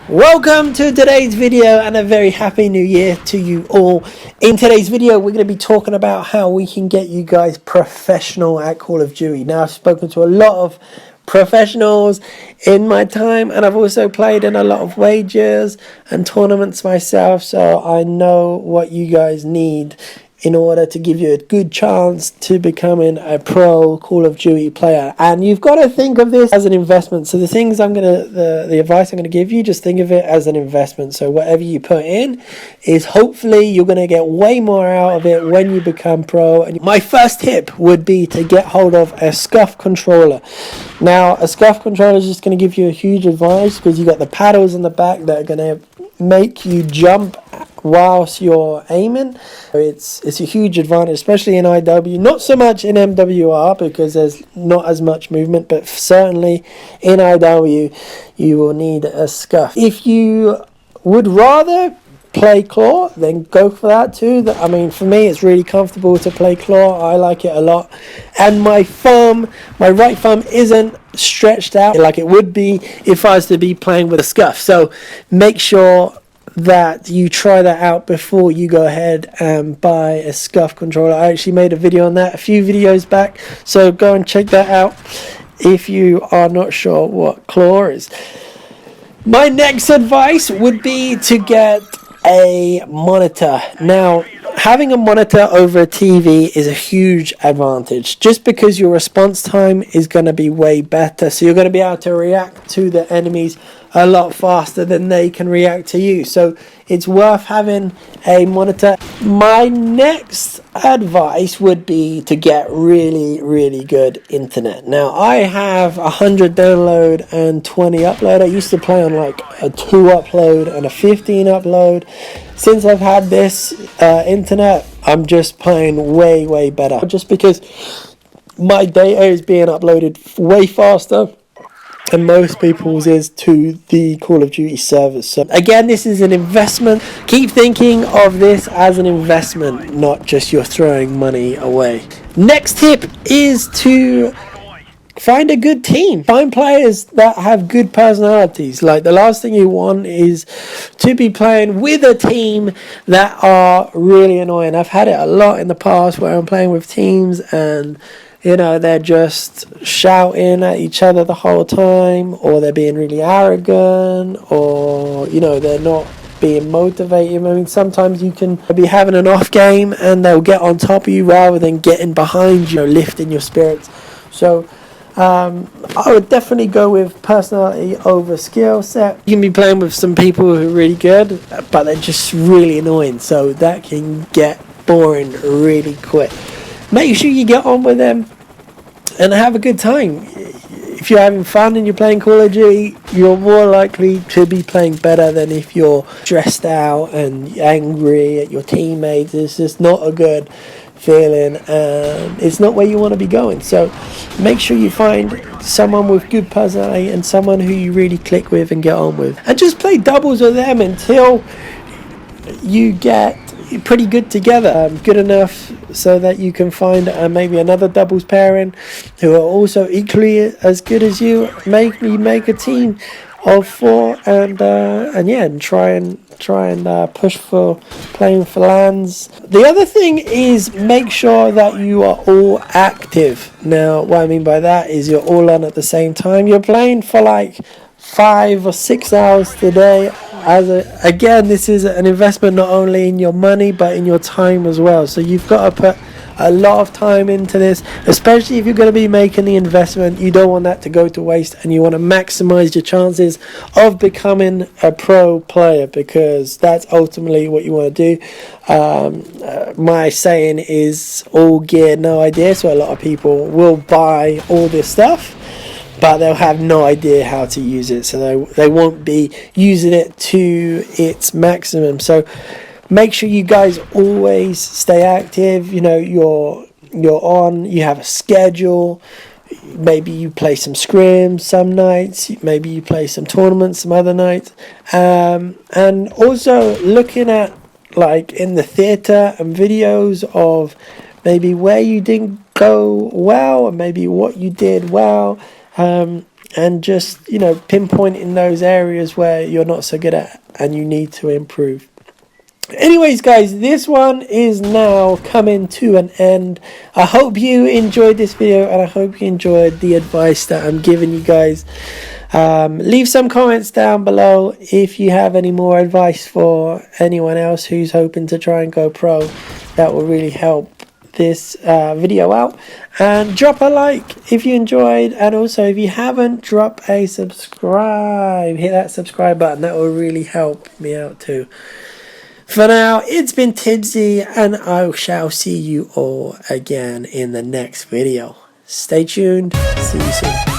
Welcome to today's video and a very happy new year to you all. In today's video we're going to be talking about how we can get you guys professional at Call of Duty. Now, I've spoken to a lot of professionals in my time, and I've also played in a lot of wagers and tournaments myself, so I know what you guys need in order to give you a good chance to becoming a pro Call of Duty player. And you've got to think of this as an investment. So the advice I'm gonna give you, just think of it as an investment. So whatever you put in is hopefully you're gonna get way more out of it when you become pro. And my first tip would be to get hold of a SCUF controller. Now, a SCUF controller is just gonna give you a huge advantage because you got the paddles in the back that are gonna make you jump whilst you're aiming. It's a huge advantage, especially in IW, not so much in MWR because there's not as much movement, but certainly in IW you will need a SCUF. If you would rather play claw, then go for that too. I mean, for me it's really comfortable to play claw. I like it a lot, and my right thumb isn't stretched out like it would be if I was to be playing with a SCUF. So make sure that you try that out before you go ahead and buy a SCUF controller. I actually made a video on that a few videos back, so go and check that out if you are not sure what claw is. My next advice would be to get a monitor. Now, having a monitor over a TV is a huge advantage just because your response time is going to be way better. So you're going to be able to react to the enemies a lot faster than they can react to you. So it's worth having a monitor. My next advice would be to get really good internet. Now, I have 100 download and 20 upload. I used to play on like a 2 upload and a 15 upload. Since I've had this internet, I'm just playing way better just because my data is being uploaded way faster and most people's is to the Call of Duty servers. So again, this is an investment. Keep thinking of this as an investment, not just you're throwing money away. Next tip is to find a good team. Find players that have good personalities. Like, the last thing you want is to be playing with a team that are really annoying. I've had it a lot in the past where I'm playing with teams and they're just shouting at each other the whole time, or they're being really arrogant, or they're not being motivated. I mean, sometimes you can be having an off game and they'll get on top of you rather than getting behind you, lifting your spirits. So I would definitely go with personality over skill set. You can be playing with some people who are really good, but they're just really annoying, so that can get boring really quick. Make sure you get on with them and have a good time. If you're having fun and you're playing Call of Duty, you're more likely to be playing better than if you're stressed out and angry at your teammates. It's just not a good feeling, and it's not where you want to be going. So make sure you find someone with good personality and someone who you really click with and get on with, and just play doubles with them until you get pretty good together, good enough so that you can find maybe another doubles pairing who are also equally as good as you. Make a team of 4 and try and push for playing for LANs. The other thing is make sure that you are all active. Now, what I mean by that is you're all on at the same time. You're playing for like 5 or 6 hours today. Again, this is an investment not only in your money but in your time as well. So you've got to put a lot of time into this, especially if you're going to be making the investment. You don't want that to go to waste, and you want to maximize your chances of becoming a pro player, because that's ultimately what you want to do. My saying is all gear, no idea. So a lot of people will buy all this stuff, but they'll have no idea how to use it, so they won't be using it to its maximum. So make sure you guys always stay active. You're on, you have a schedule. Maybe you play some scrims some nights, maybe you play some tournaments some other nights, and also looking at, like, in the theater and videos of maybe where you didn't go well and maybe what you did well. and just, you know, pinpointing those areas where you're not so good at and you need to improve. Anyways, guys, this one is now coming to an end. I hope you enjoyed this video, and I hope you enjoyed the advice that I'm giving you guys. Leave some comments down below if you have any more advice for anyone else who's hoping to try and go pro. That will really help this video out. And drop a like if you enjoyed, and also if you haven't, drop a subscribe. Hit that subscribe button. That will really help me out too. For now, it's been TibbsY, and I shall see you all again in the next video. Stay tuned. See you soon.